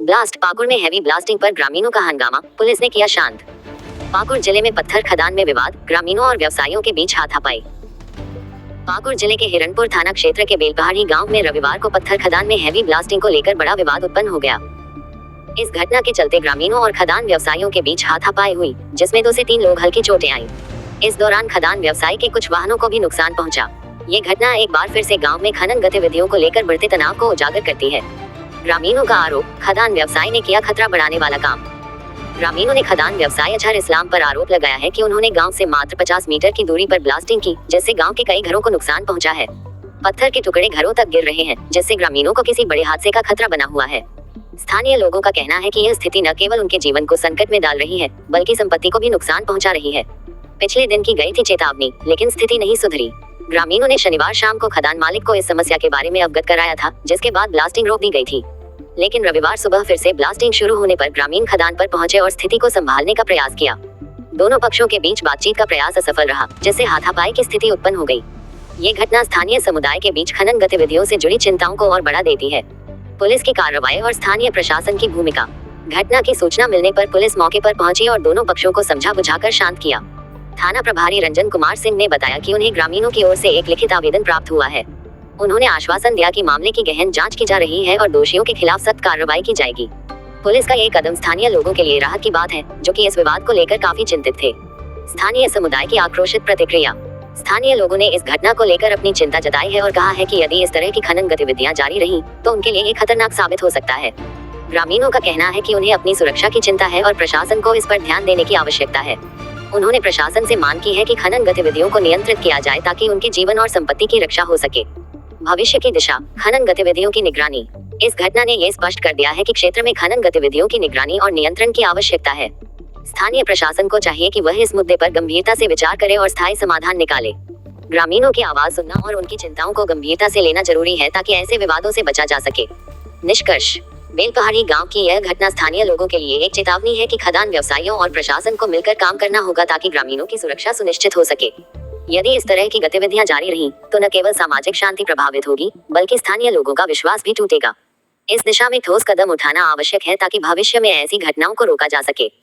Blast. Pakur में heavy blasting पर ग्रामीणों का हंगामा, पुलिस ने किया शांत। पाकुड़ जिले में पत्थर खदान में विवाद, ग्रामीणों और व्यवसायियों के बीच हाथापाई। पाकुड़ जिले के हिरणपुर थाना क्षेत्र के बेलपहाड़ी गांव में रविवार को पत्थर खदान में हैवी ब्लास्टिंग को लेकर बड़ा विवाद उत्पन्न हो गया। इस घटना के चलते ग्रामीणों और खदान व्यवसायियों के बीच हाथापाई हुई, जिसमें 2 से 3 लोग हल्की चोटें आईं। इस दौरान खदान व्यवसाय के कुछ वाहनों को भी नुकसान पहुंचा। ये घटना एक बार फिर से गांव में खनन गतिविधियों को लेकर बढ़ते तनाव को उजागर करती है। ग्रामीणों का आरोप, खदान व्यवसाय ने किया खतरा बढ़ाने वाला काम। ग्रामीणों ने खदान व्यवसायी अजहर इस्लाम पर आरोप लगाया है कि उन्होंने गांव से मात्र 50 मीटर की दूरी पर ब्लास्टिंग की, जिससे गांव के कई घरों को नुकसान पहुंचा है। पत्थर के टुकड़े घरों तक गिर रहे हैं, जिससे ग्रामीणों को किसी बड़े हादसे का खतरा बना हुआ है। स्थानीय लोगों का कहना है कि यह स्थिति न केवल उनके जीवन को संकट में डाल रही है, बल्कि संपत्ति को भी नुकसान पहुंचा रही है। पिछले दिन की गई थी चेतावनी, लेकिन स्थिति नहीं सुधरी। ग्रामीणों ने शनिवार शाम को खदान मालिक को इस समस्या के बारे में अवगत कराया था, जिसके बाद ब्लास्टिंग रोक दी गई थी। लेकिन रविवार सुबह फिर से ब्लास्टिंग शुरू होने पर ग्रामीण खदान पर पहुंचे और स्थिति को संभालने का प्रयास किया। दोनों पक्षों के बीच बातचीत का प्रयास असफल रहा, जिससे हाथापाई की स्थिति उत्पन्न हो गई। ये घटना स्थानीय समुदाय के बीच खनन गतिविधियों से जुड़ी चिंताओं को और बढ़ा देती है। पुलिस की कार्रवाई और स्थानीय प्रशासन की भूमिका। घटना की सूचना मिलने पर पुलिस मौके पर पहुंची और दोनों पक्षों को समझा बुझाकर शांत किया। थाना प्रभारी रंजन कुमार सिंह ने बताया कि उन्हें ग्रामीणों की ओर से एक लिखित आवेदन प्राप्त हुआ है। उन्होंने आश्वासन दिया कि मामले की गहन जांच की जा रही है और दोषियों के खिलाफ सख्त कार्रवाई की जाएगी। पुलिस का ये कदम स्थानीय लोगों के लिए राहत की बात है, जो कि इस विवाद को लेकर काफी चिंतित थे। स्थानीय समुदाय की आक्रोशित प्रतिक्रिया। स्थानीय लोगों ने इस घटना को लेकर अपनी चिंता जताई है और कहा है कि यदि इस तरह की खनन गतिविधियां जारी रही, तो उनके लिए ये खतरनाक साबित हो सकता है। ग्रामीणों का कहना है कि उन्हें अपनी सुरक्षा की चिंता है और प्रशासन को इस पर ध्यान देने की आवश्यकता है। उन्होंने प्रशासन से मांग की है कि खनन गतिविधियों को नियंत्रित किया जाए ताकि उनके जीवन और संपत्ति की रक्षा हो सके। भविष्य की दिशा, खनन गतिविधियों की निगरानी। इस घटना ने ये स्पष्ट कर दिया है कि क्षेत्र में खनन गतिविधियों की निगरानी और नियंत्रण की आवश्यकता है। स्थानीय प्रशासन को चाहिए कि वह इस मुद्दे पर गंभीरता से विचार करे और स्थायी समाधान निकाले। ग्रामीणों की आवाज सुनना और उनकी चिंताओं को गंभीरता से लेना जरूरी है ताकि ऐसे विवादों से बचा जा सके। निष्कर्ष, बेलपहाड़ी गांव की यह घटना स्थानीय लोगों के लिए एक चेतावनी है कि खदान व्यवसायियों और प्रशासन को मिलकर काम करना होगा ताकि ग्रामीणों की सुरक्षा सुनिश्चित हो सके। यदि इस तरह की गतिविधियां जारी रहीं, तो न केवल सामाजिक शांति प्रभावित होगी, बल्कि स्थानीय लोगों का विश्वास भी टूटेगा। इस दिशा में ठोस कदम उठाना आवश्यक है ताकि भविष्य में ऐसी घटनाओं को रोका जा सके।